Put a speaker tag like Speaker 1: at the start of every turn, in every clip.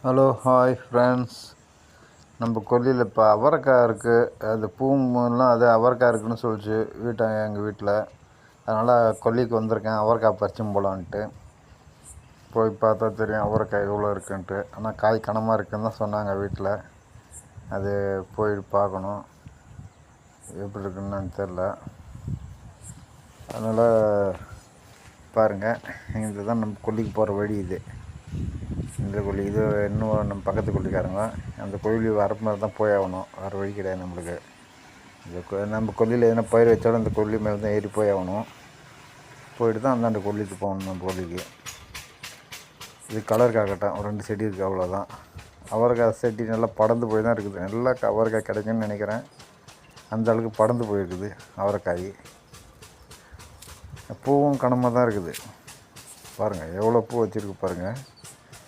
Speaker 1: Hello hi friends. நம்ம கொல்லியில் இப்போ அவரைக்காய் இருக்குது. அது பூவெலாம் அது அவரைக்காய் இருக்குதுன்னு சொல்லிச்சு எங்கள் வீட்டில். அதனால் கொல்லிக்கு வந்திருக்கேன் அவரைக்காய் பறிச்சும் போகலான்ட்டு. போய் பார்த்தா தெரியும் அவரைக்காய் எவ்வளோ இருக்குன்ட்டு. ஆனால் காய் கனமாக இருக்குதுன்னு தான் சொன்னாங்க வீட்டில். அது போய் பார்க்கணும் எப்படி இருக்குன்னு தெரில. அதனால் பாருங்கள், இதுதான் நம்ம கொல்லிக்கு போகிற வழி. இந்த கொல்லி இது இன்னும் நம்ம பக்கத்து கொல்லிக்காரங்க. அந்த கோயில் வரப்பு மேலே தான் போய் ஆகணும், வேறு வழி கிடையாது நம்மளுக்கு. இந்த நம்ம கொல்லியில் எதனா பயிர் வச்சாலும் அந்த கொல்லி மேலே தான் ஏறி போய் ஆகணும். போயிட்டு தான் அந்தாண்ட கொல்லிக்கு போகணும். நம்ம கொல்லிக்கு இது கலர் காக்கட்டும், ஒரு 2 செடி இருக்குது, அவ்வளோதான். அவரைக்காய் செடி நல்லா படர்ந்து போய் தான் இருக்குது. நல்லா அவரைக்காய் கிடைக்குன்னு நினைக்கிறேன். அந்த அளவுக்கு படர்ந்து போயிருக்குது அவரைக்காய். பூவும் கனமாக தான் இருக்குது. பாருங்கள் எவ்வளோ பூ வச்சுருக்கு பாருங்கள்.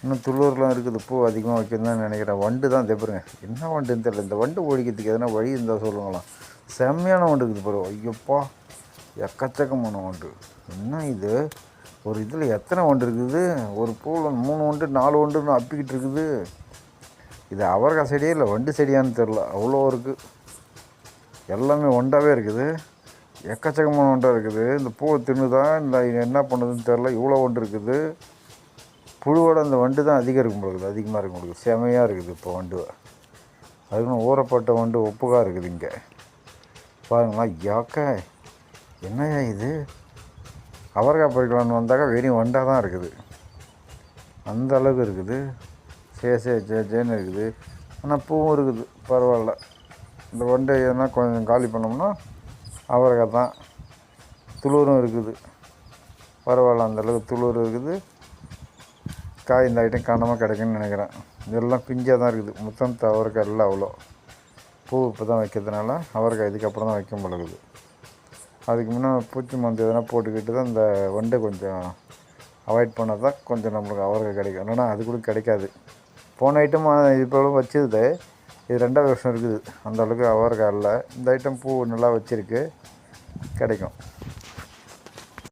Speaker 1: இன்னும் துளூர்லாம் இருக்குது, பூ அதிகமாக வைக்கணும்னு தான் நினைக்கிறேன். வண்டு தான் தெப்புறங்க, என்ன வண்டுன்னு தெரியல. இந்த வண்டு ஓடிக்கிறதுக்கு எதனா வழி இருந்தால் சொல்லுங்களாம். செம்மையான வண்டு இருக்குது பாரு. ஐயோப்பா, எக்கச்சக்கமான வண்டு. என்ன இது, ஒரு இதில் எத்தனை வண்டு இருக்குது? ஒரு பூவில் 3 வண்டு 4 வண்டுன்னு அப்பிக்கிட்டு இருக்குது. இது அவரைக்காய் செடியே இல்லை, வண்டு செடியான்னு தெரில, அவ்வளோ இருக்குது. எல்லாமே வண்டாகவே இருக்குது. எக்கச்சக்கமான வண்டாக இருக்குது. இந்த பூவை தின்னுதான் இந்த என்ன பண்ணுதுன்னு தெரில, இவ்வளோ வண்டு இருக்குது. புழுவோட அந்த வண்டு தான் அதிகம் இருக்கும் பொழுது, அதிகமாக இருக்கும் பொழுது. செமையாக இருக்குது இப்போ வண்டு. அதுக்குன்னு ஊறப்பட்ட வண்டு ஒப்புக்காக இருக்குது இங்கே. பாருங்களா, யாக்கா என்னையா இது, அவரைக்காய் பறிக்கலான்னு வந்தாக்கா வெறும் வண்டாக தான் இருக்குது. அந்த அளவுக்கு இருக்குது. ஜேன்னு இருக்குது. ஆனால் பூவும் இருக்குது, பரவாயில்ல. இந்த வண்டை எதனா கொஞ்சம் காலி பண்ணோம்னா அவரைக்காய் தான். துளூரும் இருக்குது, பரவாயில்ல. அந்தளவுக்கு துளூர் இருக்குது. காய் இந்த ஐட்டம் காணாமல் கிடைக்குன்னு நினைக்கிறேன். இதெல்லாம் பிஞ்சாக தான் இருக்குது. மொத்தம் அவரைக்காய் இல்லை அவ்வளோ. பூ இப்போ தான் வைக்கிறதுனால அவரைக்காய் இதுக்கப்புறம் தான் வைக்க முடியுது. அதுக்கு முன்னே பூச்சி மருந்து எதனா போட்டுக்கிட்டு தான் இந்த வண்டை கொஞ்சம் அவாய்ட் பண்ணால் தான் கொஞ்சம் நம்மளுக்கு அவரைக்காய் கிடைக்கும். இல்லைன்னா அது கூட கிடைக்காது. போன ஐட்டம் இப்போ வச்சது இது 2வது வருஷம் இருக்குது. அந்த அளவுக்கு அவரைக்காய் இல்லை. இந்த ஐட்டம் பூ நல்லா வச்சுருக்கு, கிடைக்கும்.